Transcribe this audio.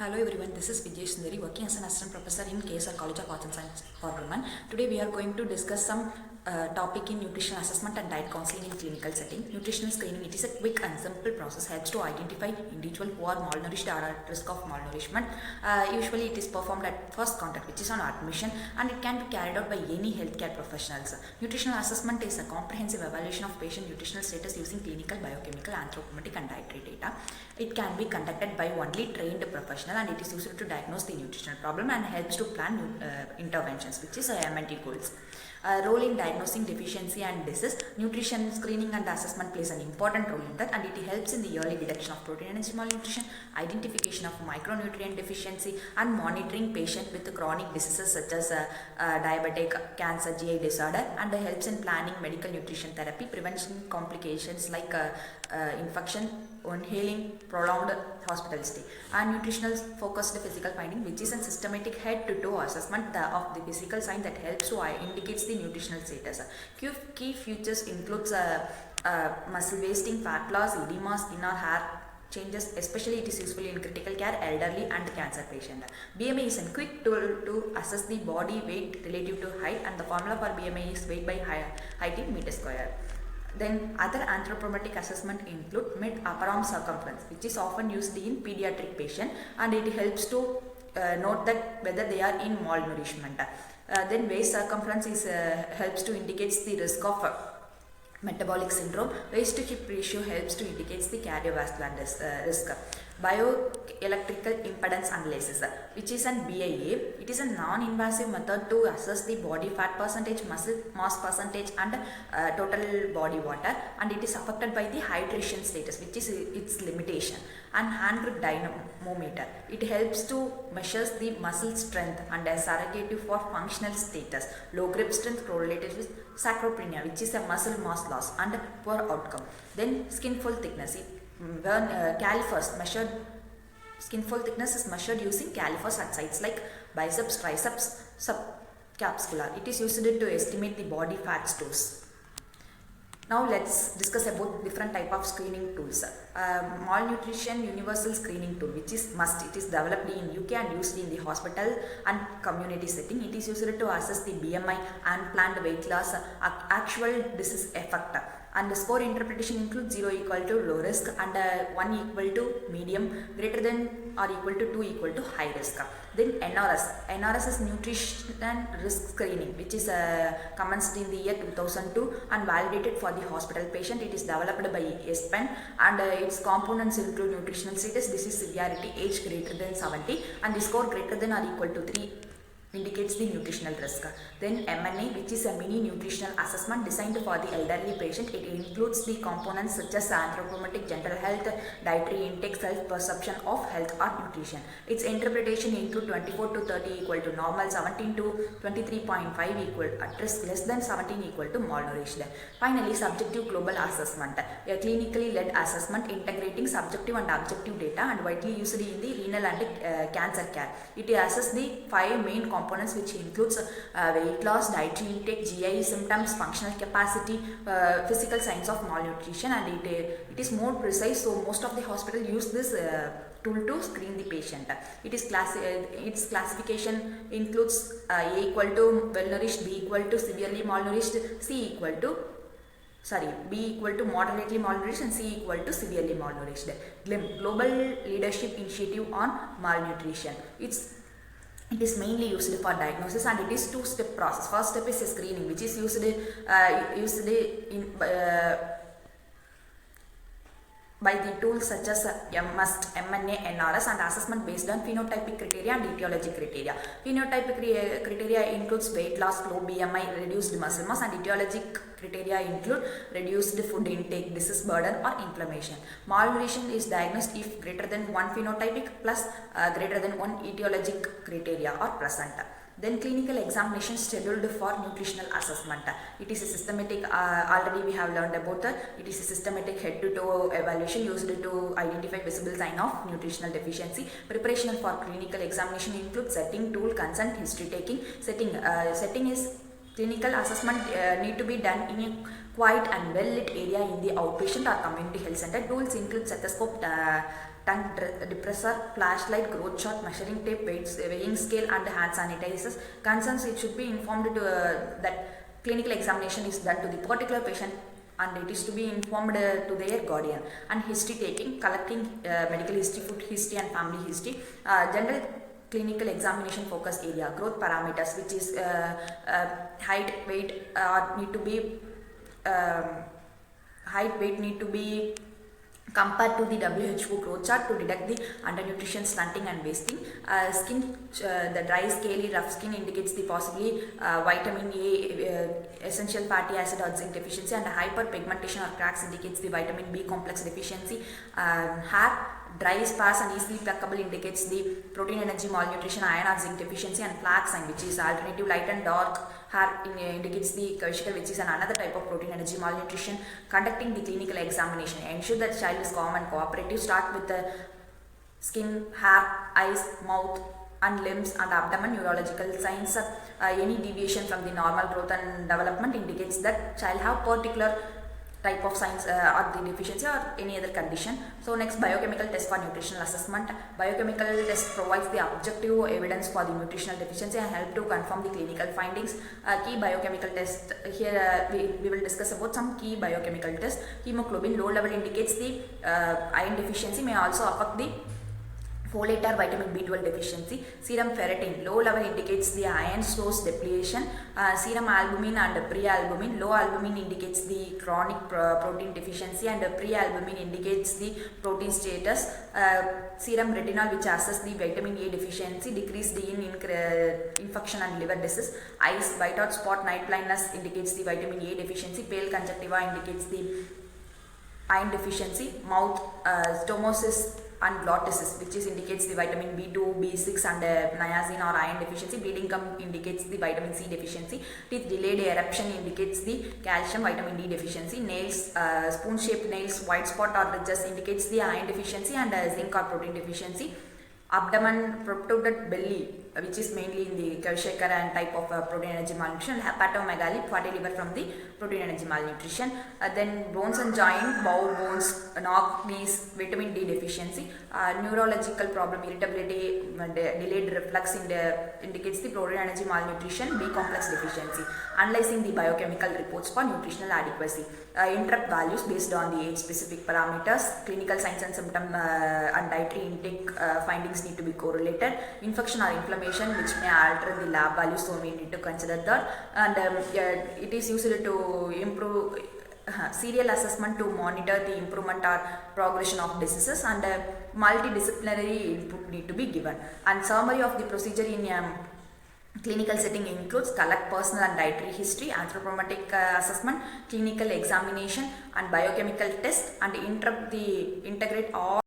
Hello everyone, this is Vijaya Sundari working as an assistant professor in KSR College of Arts and Science for Women. Today we are going to discuss some topic in nutritional assessment and diet counseling in clinical setting. Nutritional screening, it is a quick and simple process, helps to identify individuals who are malnourished or at risk of malnourishment. Usually it is performed at first contact, which is on admission, and it can be carried out by any healthcare professionals. Nutritional assessment is a comprehensive evaluation of patient nutritional status using clinical, biochemical, anthropometric and dietary data. It can be conducted by only trained professional, and it is used to diagnose the nutritional problem and helps to plan interventions, which is M&T goals. Role in diagnosing deficiency and disease. Nutrition screening and assessment plays an important role in that, and it helps in the early detection of protein and malnutrition, identification of micronutrient deficiency, and monitoring patient with chronic diseases such as diabetic, cancer, GI disorder, and helps in planning medical nutrition therapy, prevention complications like infection, inhaling, prolonged hospital stay. And nutritional focused physical finding, which is a systematic head-to-toe assessment of the physical sign that helps to indicates the nutritional status. Key features includes muscle wasting, fat loss, edema, skin or hair changes, especially it is useful in critical care, elderly and cancer patient. BMI is a quick tool to assess the body weight relative to height, and the formula for BMI is weight by height in meter square. Then other anthropometric assessment include mid-upper arm circumference, which is often used in pediatric patient, and it helps to note that whether they are in malnourishment. Then waist circumference is helps to indicate the risk of metabolic syndrome. Waist to hip ratio helps to indicate the cardiovascular risk. Bioelectrical impedance analysis, which is an BIA. It is a non-invasive method to assess the body fat percentage, muscle mass percentage, and total body water, and it is affected by the hydration status, which is its limitation. And hand grip dynamometer, it helps to measure the muscle strength and a surrogate for functional status. Low grip strength correlated with sarcopenia, which is a muscle mass loss and poor outcome. Then skin fold thickness, calipers measured. Skin fold thickness is measured using calipers at sites like biceps, triceps, subcapsular. It is used to estimate the body fat stores. Now let's discuss about different type of screening tools. Malnutrition universal screening tool, which is MUST. It is developed in UK and used in the hospital and community setting. It is used to assess the BMI, unplanned weight loss, actual disease effect. And the score interpretation includes 0 equal to low risk, and 1 equal to medium, greater than or equal to 2 equal to high risk. Then NRS is nutrition risk screening, which is commenced in the year 2002 and validated for the hospital patient. It is developed by S.Pen, and its components include nutritional status, disease severity, age greater than 70, and the score greater than or equal to 3 indicates the nutritional risk. Then MNA, which is a mini nutritional assessment designed for the elderly patient. It includes the components such as anthropometric, general health, dietary intake, self-perception of health or nutrition. Its interpretation include 24 to 30 equal to normal, 17 to 23.5 equal at risk, less than 17 equal to malnourished. Finally, subjective global assessment, a clinically led assessment integrating subjective and objective data and widely used in the renal and cancer care. It assesses the 5 main components, which includes weight loss, dietary intake, GI symptoms, functional capacity, physical signs of malnutrition, and it is more precise. So most of the hospital use this tool to screen the patient. Its classification includes A equal to well nourished, B equal to severely malnourished, B equal to moderately malnourished, and C equal to severely malnourished. Global Leadership Initiative on Malnutrition. It is mainly used for diagnosis, and it is 2-step process. First step is screening, which is used by the tools such as MUST, MNA, NRS, and assessment based on phenotypic criteria and etiologic criteria. Phenotypic criteria includes weight loss, low BMI, reduced muscle mass, and etiologic criteria include reduced food intake, disease burden, or inflammation. Malnutrition is diagnosed if greater than 1 phenotypic plus greater than 1 etiologic criteria are present. Then clinical examination scheduled for nutritional assessment. It is a systematic, already we have learned about that. It is a systematic head-to-toe evaluation used to identify visible sign of nutritional deficiency. Preparation for clinical examination includes setting, tool, consent, history taking. Setting is Clinical assessment need to be done in a quiet and well-lit area in the outpatient or community health center. Tools include stethoscope, tongue depressor, flashlight, growth chart, measuring tape, weighing scale, and hand sanitizers. Concerns, it should be informed to, that clinical examination is done to the particular patient, and it is to be informed to their guardian. And history taking, collecting medical history, food history, and family history. General clinical examination focus area, growth parameters, which is height, weight, need to be height, weight need to be compared to the WHO growth chart to detect the undernutrition, stunting, and wasting. Skin, the dry, scaly, rough skin indicates the possibly vitamin A, essential fatty acid or zinc deficiency, and hyperpigmentation or cracks indicates the vitamin B complex deficiency. Hair, dry, sparse, and easily pluckable indicates the protein energy malnutrition, iron or zinc deficiency, and flax sign, which is alternative light and dark hair, indicates the quercetic, which is another type of protein energy malnutrition. Conducting the clinical examination, ensure that child is calm and cooperative. Start with the skin, hair, eyes, mouth, and limbs and abdomen. Neurological signs, any deviation from the normal growth and development indicates that child have particular type of signs or the deficiency or any other condition. So next, biochemical test for nutritional assessment. Biochemical test provides the objective evidence for the nutritional deficiency and help to confirm the clinical findings. Key biochemical test, here we will discuss about some key biochemical tests. Hemoglobin, low level indicates the iron deficiency, may also affect the folate or vitamin B12 deficiency. Serum ferritin, low level indicates the iron source depletion. Serum albumin and pre-albumin, low albumin indicates the chronic protein deficiency, and pre-albumin indicates the protein status. Serum retinol, which assesses the vitamin A deficiency, decreased in infection and liver disease. Eyes, white or spot night blindness indicates the vitamin A deficiency. Pale conjunctiva indicates the iron deficiency. Mouth, stomosis and glottis, which is indicates the vitamin B2, B6, and niacin or iron deficiency. Bleeding gum indicates the vitamin C deficiency. Teeth, delayed eruption indicates the calcium, vitamin D deficiency. Nails, spoon shaped nails, white spot or ridges indicates the iron deficiency and zinc or protein deficiency. Abdomen, protruded belly, which is mainly in the Kwashiorkor and type of protein energy malnutrition. Hepatomegaly, fatty liver from the protein energy malnutrition. Then bones and joint, bowel bones, knock, knees, vitamin D deficiency. Neurological problem, irritability, delayed reflux indicates the protein energy malnutrition, B complex deficiency. Analyzing the biochemical reports for nutritional adequacy. Interrupt values based on the age specific parameters. Clinical signs and symptom and dietary intake findings need to be correlated. Infection or inflammation, which may alter the lab values, so we need to consider that. And it is used to improve serial assessment to monitor the improvement or progression of diseases, and multidisciplinary input need to be given. And summary of the procedure in clinical setting includes collect personal and dietary history, anthropometric assessment, clinical examination, and biochemical test, and integrate all